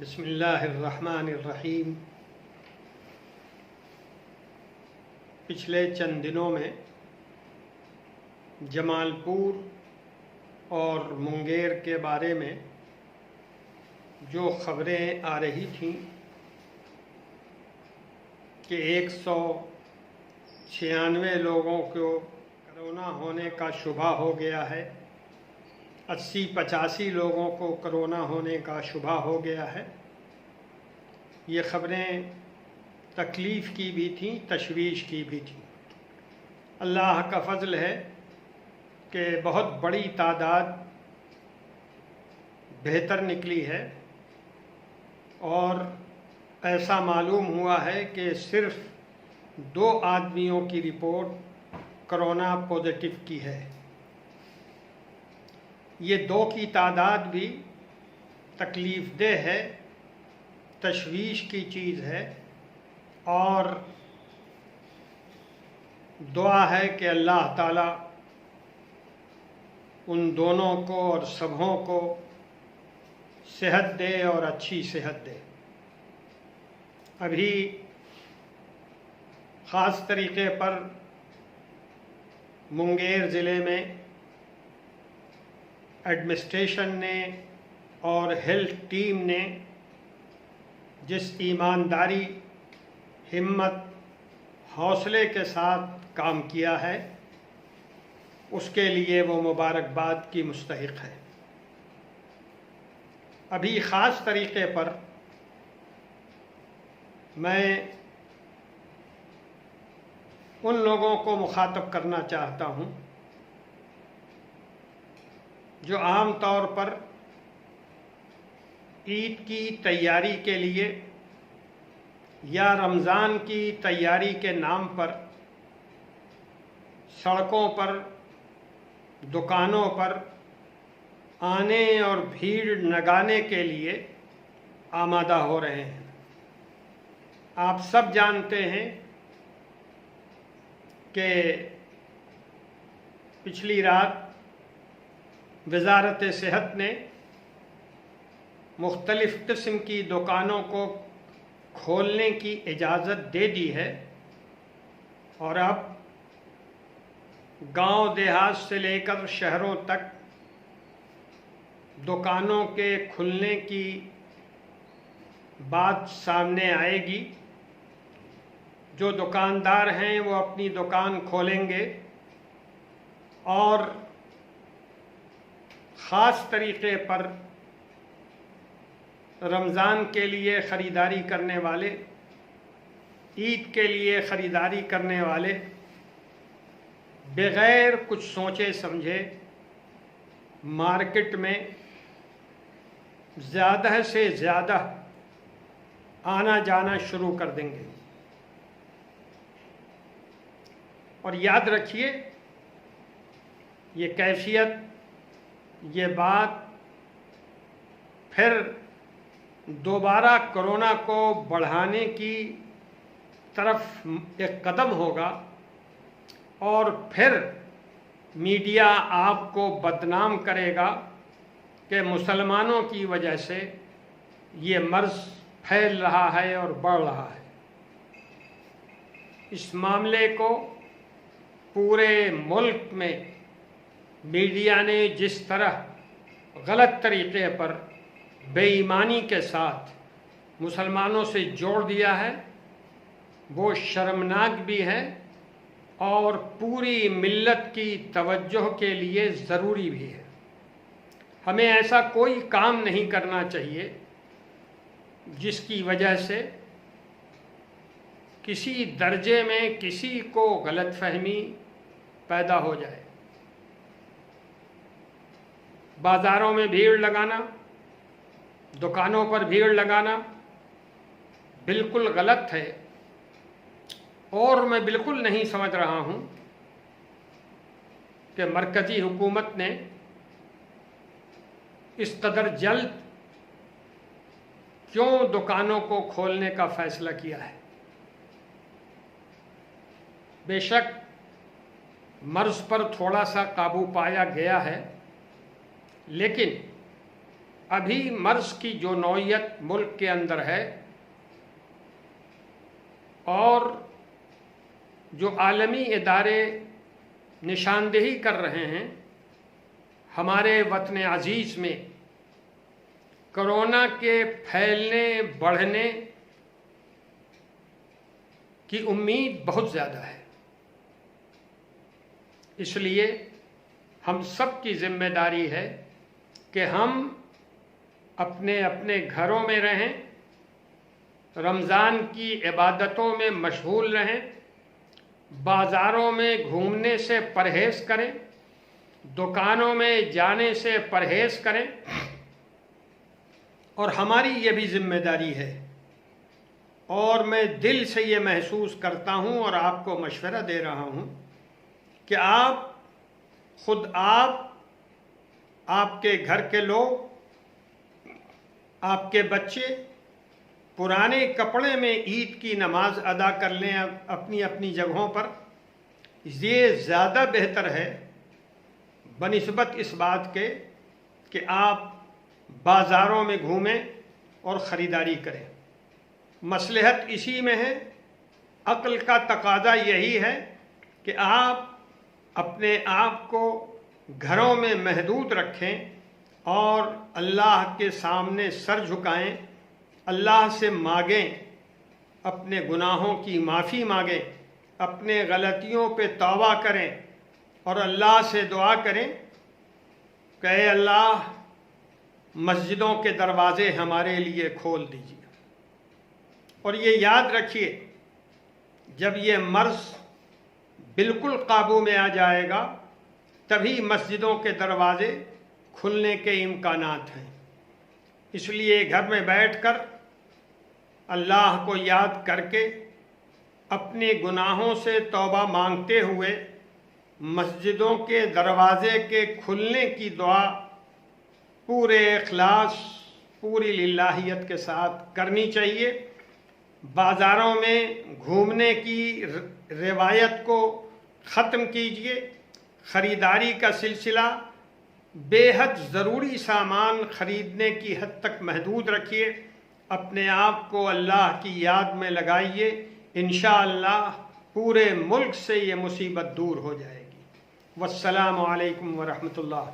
बिस्मिल्लाहिर्रहमानिर्रहीम। पिछले चंद दिनों में जमालपुर और मुंगेर के बारे में जो ख़बरें आ रही थीं कि 196 लोगों को कोरोना होने का शुबा हो गया है, 80-85 लोगों को कोरोना होने का शुबा हो गया है। ये ख़बरें तकलीफ़ की भी थीं, तशवीश की भी थीं। अल्लाह का फ़ज़ल है कि बहुत बड़ी तादाद बेहतर निकली है और ऐसा मालूम हुआ है कि सिर्फ़ 2 आदमियों की रिपोर्ट कोरोना पॉजिटिव की है। ये 2 की तादाद भी तकलीफ़देह है, तशवीश की चीज़ है और दुआ है कि अल्लाह ताला उन दोनों को और सबों को सेहत दे और अच्छी सेहत दे। अभी ख़ास तरीक़े पर मुंगेर ज़िले में एडमिनिस्ट्रेशन ने और हेल्थ टीम ने जिस ईमानदारी, हिम्मत, हौसले के साथ काम किया है उसके लिए वो मुबारकबाद की मुस्तहिक़ है। अभी ख़ास तरीक़े पर मैं उन लोगों को मुखातब करना चाहता हूँ जो आम तौर पर ईद की तैयारी के लिए या रमज़ान की तैयारी के नाम पर सड़कों पर, दुकानों पर आने और भीड़ लगाने के लिए आमादा हो रहे हैं। आप सब जानते हैं कि पिछली रात वज़ारत सेहत ने मुख्तलिफ़ किस्म की दुकानों को खोलने की इजाज़त दे दी है और अब गांव देहात से लेकर शहरों तक दुकानों के खुलने की बात सामने आएगी। जो दुकानदार हैं वो अपनी दुकान खोलेंगे और ख़ास तरीक़े पर रमज़ान के लिए ख़रीदारी करने वाले, ईद के लिए ख़रीदारी करने वाले बग़ैर कुछ सोचे समझे मार्केट में ज़्यादा से ज़्यादा आना जाना शुरू कर देंगे। और याद रखिए, ये कैफ़ियत, ये बात फिर दोबारा कोरोना को बढ़ाने की तरफ एक कदम होगा और फिर मीडिया आपको बदनाम करेगा कि मुसलमानों की वजह से ये मर्ज़ फैल रहा है और बढ़ रहा है। इस मामले को पूरे मुल्क में मीडिया ने जिस तरह गलत तरीक़े पर बेईमानी के साथ मुसलमानों से जोड़ दिया है वो शर्मनाक भी है और पूरी मिल्लत की तवज्जो के लिए ज़रूरी भी है। हमें ऐसा कोई काम नहीं करना चाहिए जिसकी वजह से किसी दर्जे में किसी को गलतफहमी पैदा हो जाए। बाज़ारों में भीड़ लगाना, दुकानों पर भीड़ लगाना बिल्कुल गलत है और मैं बिल्कुल नहीं समझ रहा हूँ कि मरकज़ी हुकूमत ने इस कदर जल्द क्यों दुकानों को खोलने का फ़ैसला किया है। बेशक मर्ज़ पर थोड़ा सा काबू पाया गया है, लेकिन अभी मर्ज की जो नौइयत मुल्क के अंदर है और जो आलमी इदारे निशानदेही कर रहे हैं हमारे वतन अजीज़ में कोरोना के फैलने बढ़ने की उम्मीद बहुत ज़्यादा है। इसलिए हम सब की जिम्मेदारी है कि हम अपने अपने घरों में रहें, रमज़ान की इबादतों में मशगूल रहें, बाज़ारों में घूमने से परहेज़ करें, दुकानों में जाने से परहेज़ करें। और हमारी ये भी जिम्मेदारी है और मैं दिल से ये महसूस करता हूँ और आपको मशवरा दे रहा हूँ कि आप खुद आपके घर के लोग, आपके बच्चे पुराने कपड़े में ईद की नमाज अदा कर लें अपनी अपनी जगहों पर। ये ज़्यादा बेहतर है बनिस्बत इस बात के कि आप बाज़ारों में घूमें और ख़रीदारी करें। मसलहत इसी में है, अक्ल का तकाज़ा यही है कि आप अपने आप को घरों में महदूद रखें और अल्लाह के सामने सर झुकाएं, अल्लाह से मांगें, अपने गुनाहों की माफ़ी मांगें, अपने गलतियों पे तौबा करें और अल्लाह से दुआ करें कि ऐ अल्लाह मस्जिदों के दरवाज़े हमारे लिए खोल दीजिए। और ये याद रखिए, जब ये मर्ज़ बिल्कुल काबू में आ जाएगा तभी मस्जिदों के दरवाज़े खुलने के इम्कानात हैं। इसलिए घर में बैठकर अल्लाह को याद करके अपने गुनाहों से तौबा मांगते हुए मस्जिदों के दरवाज़े के खुलने की दुआ पूरे इखलास, पूरी लिल्लाहियत के साथ करनी चाहिए। बाज़ारों में घूमने की रिवायत को ख़त्म कीजिए। ख़रीदारी का सिलसिला बेहद ज़रूरी सामान ख़रीदने की हद तक महदूद रखिए। अपने आप को अल्लाह की याद में लगाइए। इंशाअल्लाह पूरे मुल्क से ये मुसीबत दूर हो जाएगी। वस्सलामु अलैकुम वरहमतुल्लाह।